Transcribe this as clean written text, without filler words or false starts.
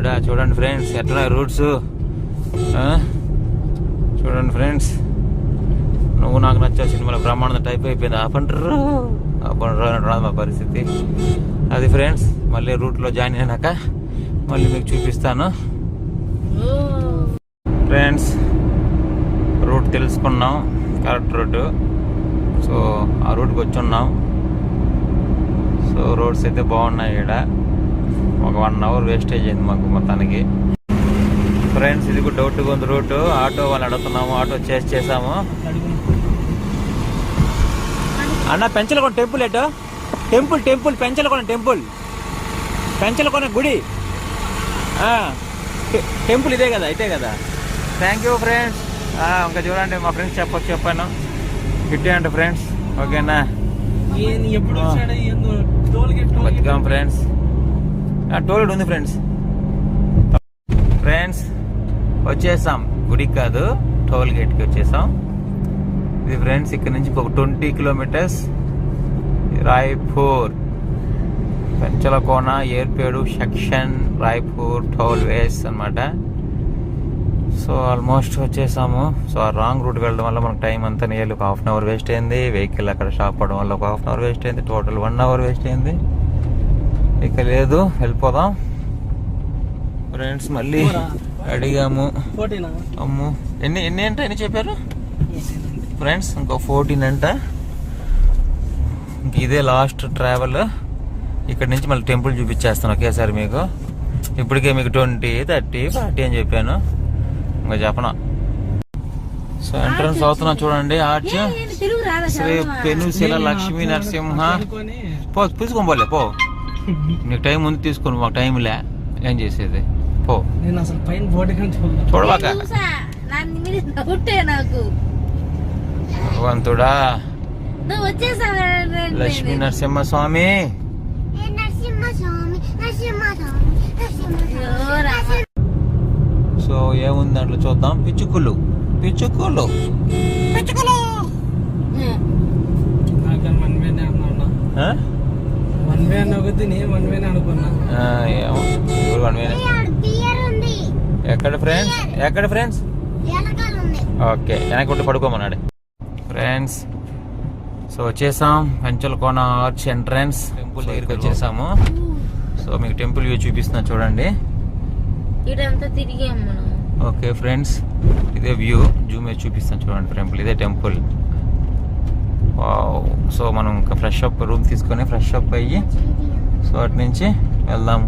దేవుడా. చూడండి ఫ్రెండ్స్ ఎట్లా రూట్స్ చూడండి ఫ్రెండ్స్. నువ్వు నాకు నచ్చా సినిమాలో బ్రహ్మాండ టైప్ అయిపోయింది. ఆపండ్రు రాదు మా పరిస్థితి అది ఫ్రెండ్స్. మళ్ళీ రూట్లో జాయిన్ అయినాక మళ్ళీ మీకు చూపిస్తాను ఫ్రెండ్స్. రూట్ తెలుసుకున్నాం, కరెక్ట్ రూటు. సో ఆ రూట్కి వచ్చి ఉన్నాం. సో రోడ్స్ అయితే బాగున్నాయి. ఇక్కడ ఒక 1 అవర్ వేస్టేజ్ అయింది మాకు మొత్తానికి ఫ్రెండ్స్. ఇది కూడా డౌట్గా ఉంది రూటు. ఆటో వాళ్ళు అడుగుతున్నాము, ఆటో చేసాము. అన్న పెంచలకొండ టెంపుల్ ఎటో? టెంపుల్ పెంచలకొండ గుడి టెంపుల్ ఇదే కదా, అయితే కదా. Thank you friends. ఇంకా చూడండి మా ఫ్రెండ్స్ చెప్పాను ఇట్టే అంట ఫ్రెండ్స్. ఓకేనా బతికాం ఫ్రెండ్స్. టోల్ ఉంది ఫ్రెండ్స్. వచ్చేసాం, గుడికి కాదు టోల్ గేట్కి వచ్చేసాం. ఇది ఫ్రెండ్స్ ఇక్కడ నుంచి ఒక 20 kilometres Raipur Penchalakona Yerpedu section Raipur toll వేస్ అనమాట. సో ఆల్మోస్ట్ వచ్చేసాము. సో ఆ రాంగ్ రూట్ వెళ్ళడం వల్ల మనకు టైం అంతా నియర్లీ ఒక 1/2 అవర్ వేస్ట్ అయింది. వెహికల్ అక్కడ షాప్ అవడం వల్ల ఒక 1/2 అవర్ వేస్ట్ అయింది. టోటల్ 1 అవర్ వేస్ట్ అయింది. ఇక లేదు, వెళ్ళిపోదాం ఫ్రెండ్స్. మళ్ళీ అడిగాము. అమ్ము ఎన్ని అంట ఎన్ని చెప్పారు ఫ్రెండ్స్? ఇంకో 14 అంట. ఇంక ఇదే లాస్ట్ ట్రావెల్. ఇక్కడ నుంచి మళ్ళీ టెంపుల్ చూపించేస్తాను ఒకేసారి మీకు. ఇప్పటికే మీకు 20, 30, 40 అని చెప్పాను. ఇంకా చెప్పనా. సో ఎంట్రన్స్ అవుతున్నా చూడండి. ఆర్చ్ శ్రీ పెనుశిల లక్ష్మీ నరసింహ. తీసుకొని పోలే పో, నీకు టైం ఉంది తీసుకొని. మాకు టైం లే, ఏం చేసేది పో. చూడబాక భగవంతుడా. లక్ష్మీ నరసింహ స్వామి. సో ఏముంది దాంట్లో చూద్దాం. పిచ్చుకులు ఎక్కడ ఫ్రెండ్స్? ఓకే, వెనక్కి పడుకోమన్నాడు ఫ్రెండ్స్. సో వచ్చేసాం పెంచలకోన ఆర్చ్ ఎంట్రన్స్. టెంపుల్ దగ్గరికి వచ్చేసాము. సో మీకు టెంపుల్ వ్యూ చూపిస్తున్నా చూడండి. ఓకే ఫ్రెండ్స్, ఇదే వ్యూ జూమ్ వేసి చూపిస్తాను చూడండి. టెంపుల్ ఇదే టెంపుల్. సో మనం ఇంకా ఫ్రెష్ అప్ రూమ్ తీసుకొని ఫ్రెష్ అప్ అయ్యి సో అటు నుంచి వెళ్దాం.